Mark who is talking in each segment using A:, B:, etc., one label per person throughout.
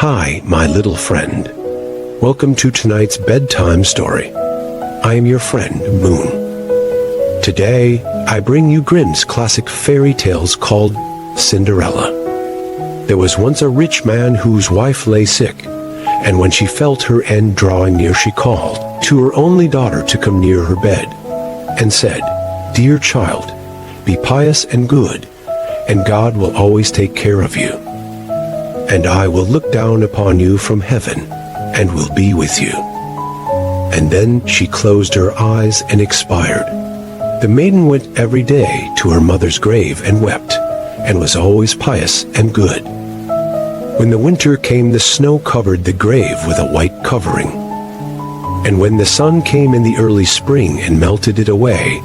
A: Hi, my little friend. Welcome to tonight's bedtime story. I am your friend, Moon. Today, I bring you Grimm's classic fairy tales called Cinderella. There was once a rich man whose wife lay sick, and when she felt her end drawing near, she called to her only daughter to come near her bed, and said, "Dear child, be pious and good, and God will always take care of you. And I will look down upon you from heaven, and will be with you." And then she closed her eyes and expired. The maiden went every day to her mother's grave and wept, and was always pious and good. When the winter came, the snow covered the grave with a white covering. And when the sun came in the early spring and melted it away,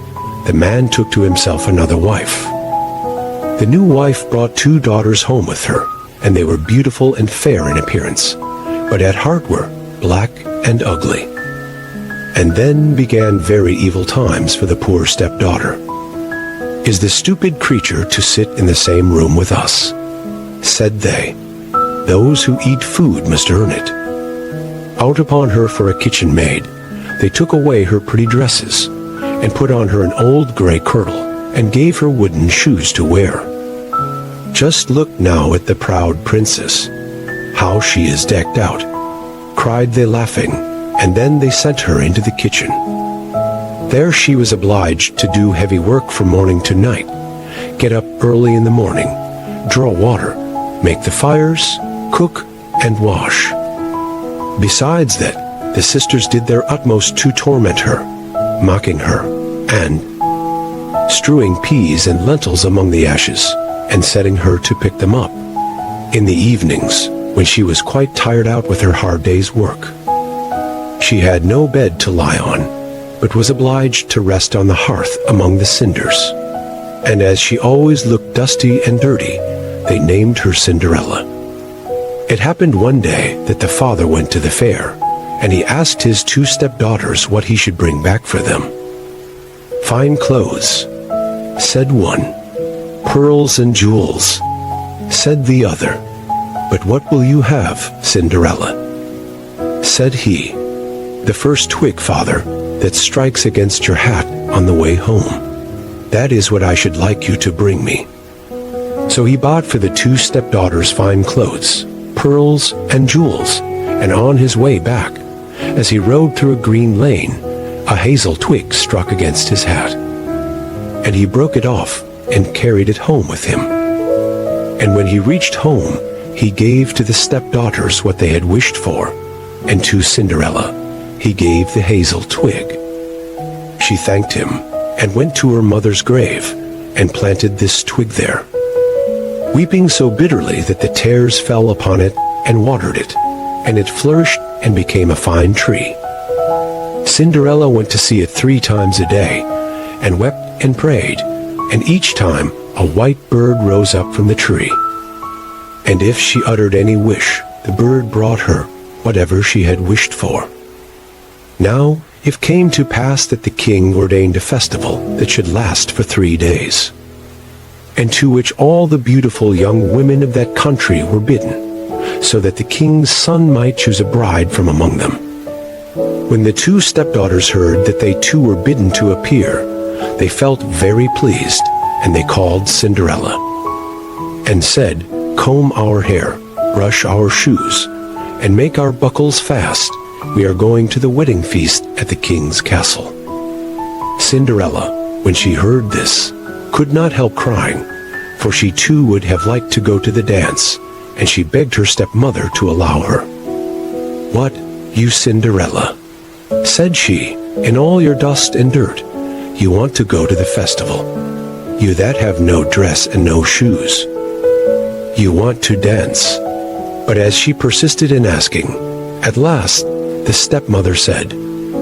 A: the man took to himself another wife. The new wife brought 2 daughters home with her, and they were beautiful and fair in appearance, but at heart were black and ugly. And then began very evil times for the poor stepdaughter. "Is the stupid creature to sit in the same room with us?" said they. "Those who eat food must earn it." Out upon her for a kitchen maid, they took away her pretty dresses, and put on her an old gray kirtle, and gave her wooden shoes to wear. "Just look now at the proud princess, how she is decked out," cried they laughing, and then they sent her into the kitchen. There she was obliged to do heavy work from morning to night, get up early in the morning, draw water, make the fires, cook, and wash. Besides that, the sisters did their utmost to torment her, mocking her, and strewing peas and lentils among the ashes, and setting her to pick them up. In the evenings, when she was quite tired out with her hard day's work, she had no bed to lie on, but was obliged to rest on the hearth among the cinders. And as she always looked dusty and dirty, they named her Cinderella. It happened one day that the father went to the fair, and he asked his 2 stepdaughters what he should bring back for them. "Fine clothes," said one. "Pearls and jewels," said the other. "But what will you have, Cinderella?" said he. "The first twig, father, that strikes against your hat on the way home. That is what I should like you to bring me." So he bought for the 2 stepdaughters fine clothes, pearls, and jewels, and on his way back, as he rode through a green lane, a hazel twig struck against his hat. And he broke it off and carried it home with him. And when he reached home, he gave to the stepdaughters what they had wished for, and to Cinderella he gave the hazel twig. She thanked him, and went to her mother's grave, and planted this twig there, weeping so bitterly that the tares fell upon it and watered it, and it flourished and became a fine tree. Cinderella went to see it 3 times a day, and wept and prayed, and each time a white bird rose up from the tree. And if she uttered any wish, the bird brought her whatever she had wished for. Now it came to pass that the king ordained a festival that should last for 3 days, and to which all the beautiful young women of that country were bidden, so that the king's son might choose a bride from among them. When the 2 stepdaughters heard that they too were bidden to appear, they felt very pleased, and they called Cinderella, and said, "Comb our hair, brush our shoes, and make our buckles fast. We are going to the wedding feast at the king's castle." Cinderella, when she heard this, could not help crying, for she too would have liked to go to the dance, and she begged her stepmother to allow her. "What, you Cinderella," said she, "in all your dust and dirt, you want to go to the festival, you that have no dress and no shoes. You want to dance." But as she persisted in asking, at last the stepmother said,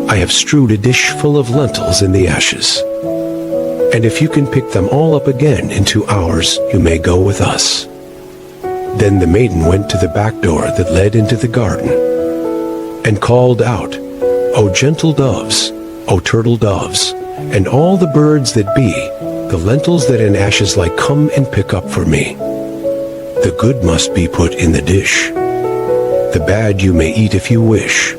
A: "I have strewed a dish full of lentils in the ashes, and if you can pick them all up again in 2 hours, you may go with us." Then the maiden went to the back door that led into the garden, and called out, "O gentle doves, O turtle doves, and all the birds that be, the lentils that in ashes lie, come and pick up for me. The good must be put in the dish. The bad you may eat if you wish."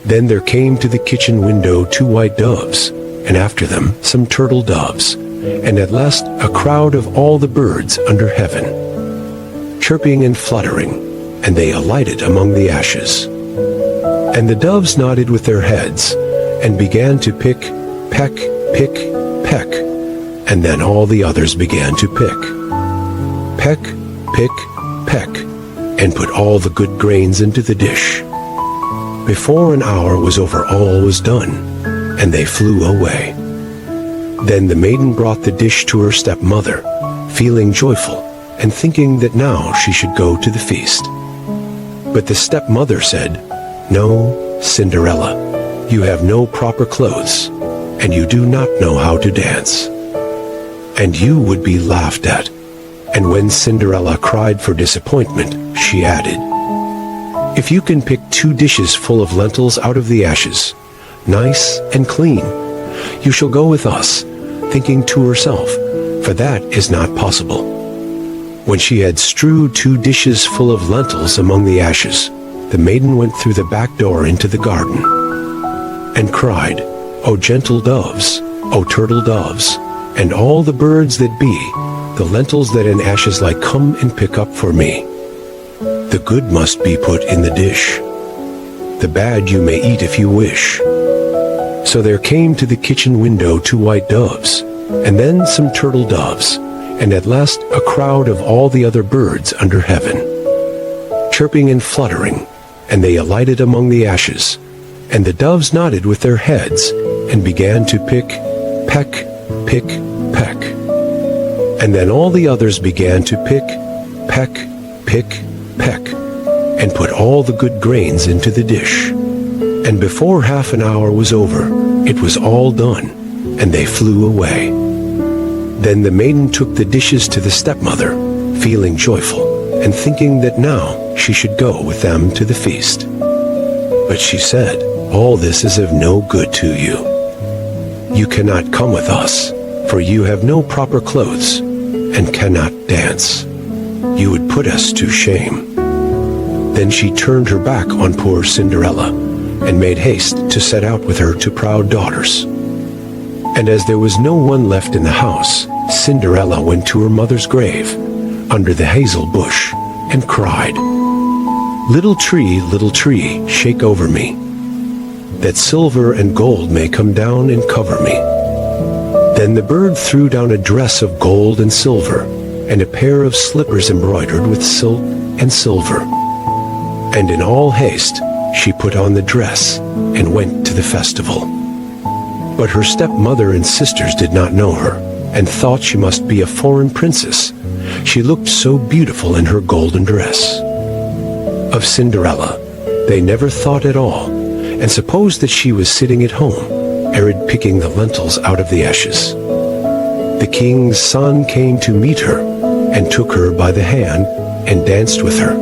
A: Then there came to the kitchen window 2 white doves, and after them some turtle doves, and at last a crowd of all the birds under heaven, chirping and fluttering, and they alighted among the ashes. And the doves nodded with their heads, and began to pick, peck, pick, peck, and then all the others began to pick, peck, pick, peck, and put all the good grains into the dish. Before an hour was over, all was done, and they flew away. Then the maiden brought the dish to her stepmother, feeling joyful, and thinking that now she should go to the feast. But the stepmother said, "No, Cinderella, you have no proper clothes, and you do not know how to dance, and you would be laughed at." And when Cinderella cried for disappointment, she added, "If you can pick 2 dishes full of lentils out of the ashes, nice and clean, you shall go with us," thinking to herself, "For that is not possible." When she had strewed 2 dishes full of lentils among the ashes, the maiden went through the back door into the garden, and cried, "O gentle doves, O turtle doves, and all the birds that be, the lentils that in ashes lie, come and pick up for me. The good must be put in the dish. The bad you may eat if you wish." So there came to the kitchen window 2 white doves, and then some turtle doves, and at last a crowd of all the other birds under heaven, chirping and fluttering, and they alighted among the ashes. And the doves nodded with their heads, and began to pick, peck, pick, peck. And then all the others began to pick, peck, pick, peck, and put all the good grains into the dish. And before half an hour was over, it was all done, and they flew away. Then the maiden took the dishes to the stepmother, feeling joyful, and thinking that now she should go with them to the feast. But she said, "All this is of no good to you. You cannot come with us, for you have no proper clothes, and cannot dance. You would put us to shame." Then she turned her back on poor Cinderella, and made haste to set out with her to proud daughters. And as there was no one left in the house, Cinderella went to her mother's grave, under the hazel bush, and cried, little tree, shake over me, that silver and gold may come down and cover me." Then the bird threw down a dress of gold and silver, and a pair of slippers embroidered with silk and silver. And in all haste she put on the dress, and went to the festival. But her stepmother and sisters did not know her, and thought she must be a foreign princess. She looked so beautiful in her golden dress. Of Cinderella they never thought at all, and supposed that she was sitting at home, arid picking the lentils out of the ashes. The king's son came to meet her, and took her by the hand, and danced with her.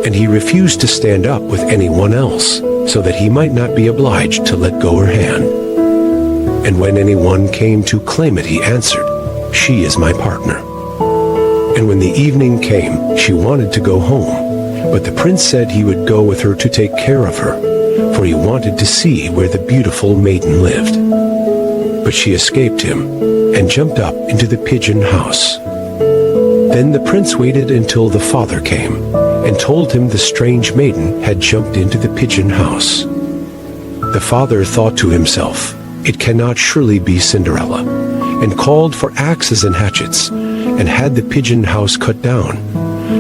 A: And he refused to stand up with anyone else, so that he might not be obliged to let go her hand. And when anyone came to claim it, he answered, "She is my partner." And when the evening came, she wanted to go home, but the prince said he would go with her to take care of her, for he wanted to see where the beautiful maiden lived. But she escaped him, and jumped up into the pigeon house. Then the prince waited until the father came, and told him the strange maiden had jumped into the pigeon house. The father thought to himself, "It cannot surely be Cinderella," and called for axes and hatchets, and had the pigeon house cut down,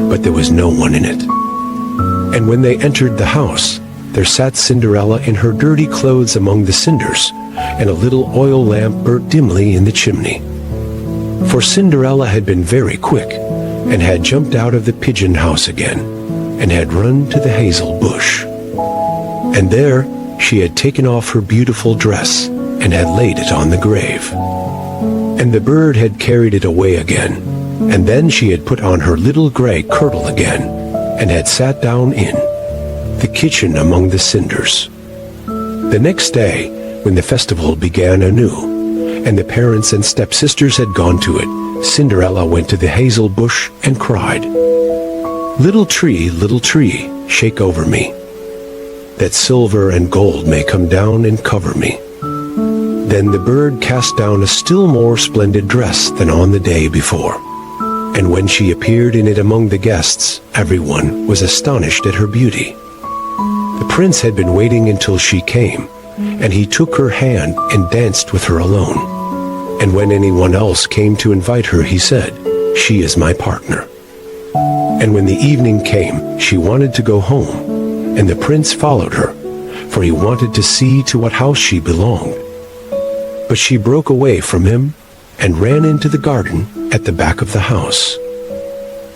A: but there was no one in it. And when they entered the house, there sat Cinderella in her dirty clothes among the cinders, and a little oil lamp burnt dimly in the chimney. For Cinderella had been very quick, and had jumped out of the pigeon house again, and had run to the hazel bush. And there she had taken off her beautiful dress, and had laid it on the grave. And the bird had carried it away again, and then she had put on her little gray kirtle again, and had sat down in the kitchen among the cinders. The next day, when the festival began anew, and the parents and stepsisters had gone to it, Cinderella went to the hazel bush and cried, Little tree, shake over me, that silver and gold may come down and cover me. Then the bird cast down a still more splendid dress than on the day before. And when she appeared in it among the guests, everyone was astonished at her beauty. The prince had been waiting until she came, and he took her hand and danced with her alone. And when anyone else came to invite her, he said, "She is my partner." And when the evening came, she wanted to go home, and the prince followed her, for he wanted to see to what house she belonged. But she broke away from him and ran into the garden at the back of the house.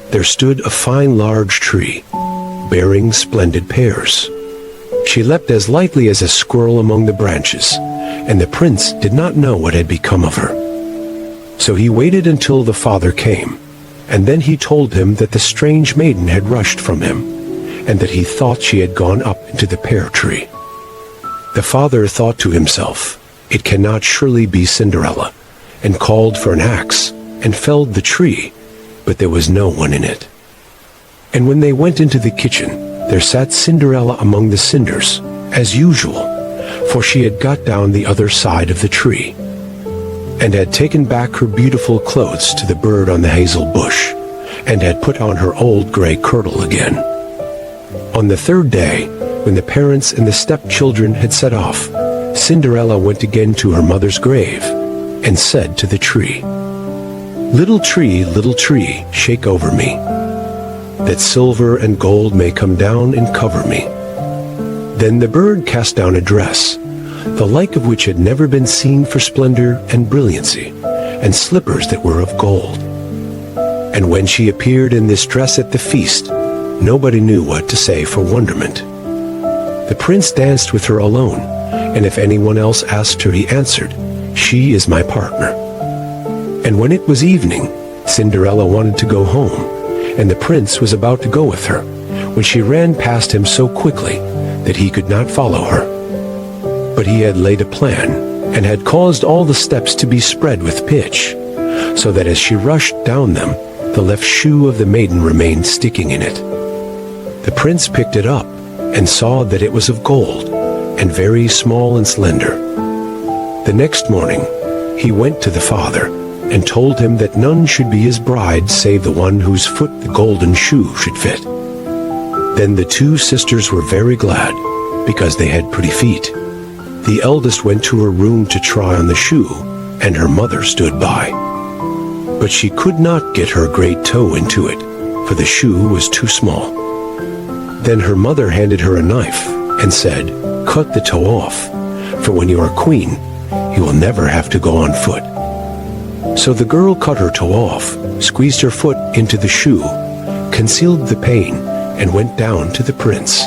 A: There stood a fine large tree, bearing splendid pears. She leapt as lightly as a squirrel among the branches, and the prince did not know what had become of her. So he waited until the father came, and then he told him that the strange maiden had rushed from him, and that he thought she had gone up into the pear tree. The father thought to himself, "It cannot surely be Cinderella," and called for an axe, and felled the tree, but there was no one in it. And when they went into the kitchen, there sat Cinderella among the cinders, as usual, for she had got down the other side of the tree, and had taken back her beautiful clothes to the bird on the hazel bush, and had put on her old gray kirtle again. On the third day, when the parents and the stepchildren had set off, Cinderella went again to her mother's grave, and said to the tree, little tree, shake over me, that silver and gold may come down and cover me." Then the bird cast down a dress, the like of which had never been seen for splendor and brilliancy, and slippers that were of gold. And when she appeared in this dress at the feast, nobody knew what to say for wonderment. The prince danced with her alone, and if anyone else asked her, he answered, "She is my partner." And when it was evening, Cinderella wanted to go home, and the prince was about to go with her, when she ran past him so quickly that he could not follow her. But he had laid a plan, and had caused all the steps to be spread with pitch, so that as she rushed down them, the left shoe of the maiden remained sticking in it. The prince picked it up, and saw that it was of gold, and very small and slender. The next morning, he went to the father, and told him that none should be his bride save the one whose foot the golden shoe should fit. Then the two sisters were very glad, because they had pretty feet. The eldest went to her room to try on the shoe, and her mother stood by. But she could not get her great toe into it, for the shoe was too small. Then her mother handed her a knife, and said, "Cut the toe off, for when you are queen, you will never have to go on foot." So the girl cut her toe off, squeezed her foot into the shoe, concealed the pain, and went down to the prince.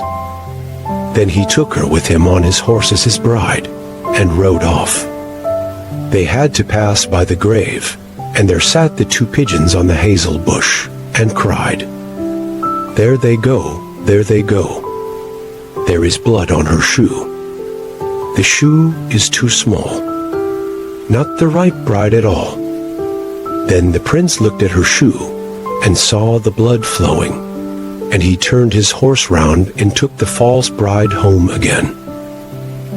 A: Then he took her with him on his horse as his bride, and rode off. They had to pass by the grave, and there sat the two pigeons on the hazel bush, and cried, "There they go, there they go. There is blood on her shoe. The shoe is too small. Not the right bride at all." Then the prince looked at her shoe, and saw the blood flowing, and he turned his horse round and took the false bride home again,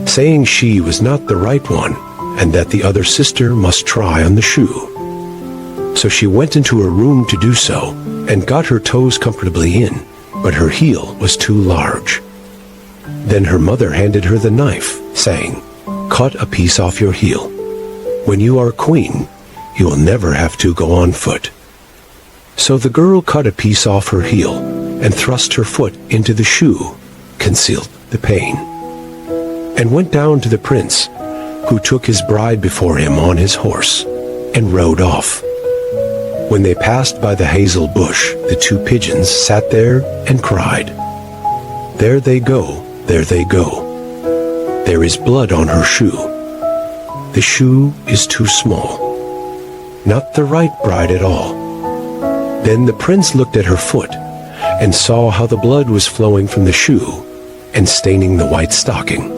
A: saying she was not the right one, and that the other sister must try on the shoe. So she went into her room to do so, and got her toes comfortably in, but her heel was too large. Then her mother handed her the knife, saying, "Cut a piece off your heel. When you are queen, you will never have to go on foot." So the girl cut a piece off her heel, and thrust her foot into the shoe, concealed the pain, and went down to the prince, who took his bride before him on his horse, and rode off. When they passed by the hazel bush, the two pigeons sat there and cried, "There they go, there they go. There is blood on her shoe. The shoe is too small. Not the right bride at all." Then the prince looked at her foot, and saw how the blood was flowing from the shoe, and staining the white stocking.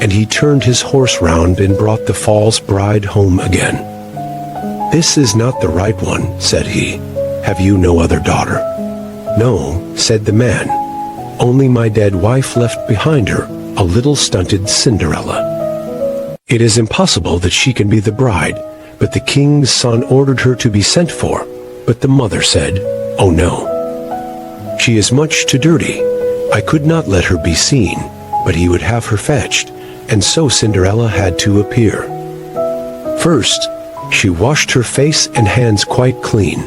A: And he turned his horse round and brought the false bride home again. "This is not the right one," said he. "Have you no other daughter?" "No," said the man. "Only my dead wife left behind her, a little stunted Cinderella. It is impossible that she can be the bride, but the king's son ordered her to be sent for." But the mother said, "Oh no. She is much too dirty. I could not let her be seen." But he would have her fetched, and so Cinderella had to appear. First, she washed her face and hands quite clean,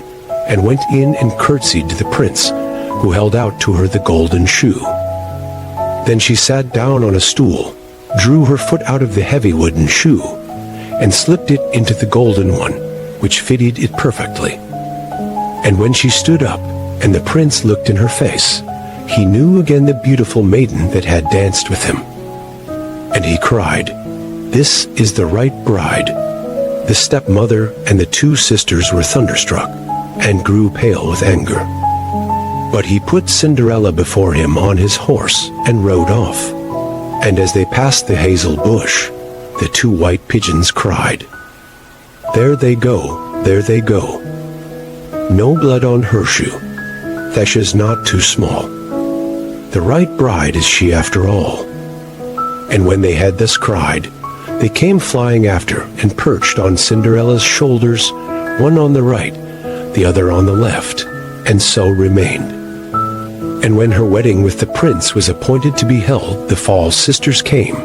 A: and went in and curtsied to the prince, who held out to her the golden shoe. Then she sat down on a stool, drew her foot out of the heavy wooden shoe, and slipped it into the golden one, which fitted it perfectly. And when she stood up, and the prince looked in her face, he knew again the beautiful maiden that had danced with him. And he cried, "This is the right bride." The stepmother and the two sisters were thunderstruck, and grew pale with anger. But he put Cinderella before him on his horse, and rode off. And as they passed the hazel bush, the two white pigeons cried, "There they go, there they go. No blood on her shoe. Thesha's not too small. The right bride is she after all." And when they had thus cried, they came flying after, and perched on Cinderella's shoulders, one on the right, the other on the left, and so remained. And when her wedding with the prince was appointed to be held, the false sisters came,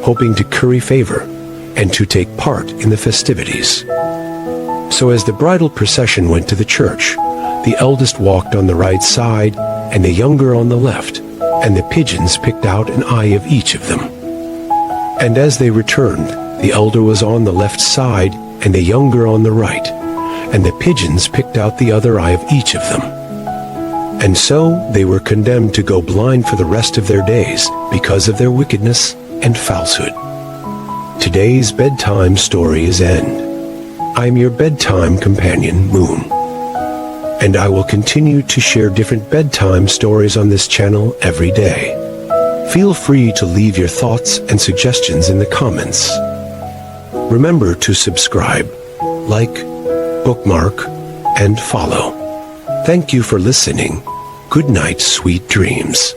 A: hoping to curry favor, and to take part in the festivities. So as the bridal procession went to the church, the eldest walked on the right side, and the younger on the left, and the pigeons picked out an eye of each of them. And as they returned, the elder was on the left side, and the younger on the right, and the pigeons picked out the other eye of each of them. And so they were condemned to go blind for the rest of their days, because of their wickedness and falsehood. Today's bedtime story is end. I'm your bedtime companion, Moon. And I will continue to share different bedtime stories on this channel every day. Feel free to leave your thoughts and suggestions in the comments. Remember to subscribe, like, bookmark, and follow. Thank you for listening. Good night, sweet dreams.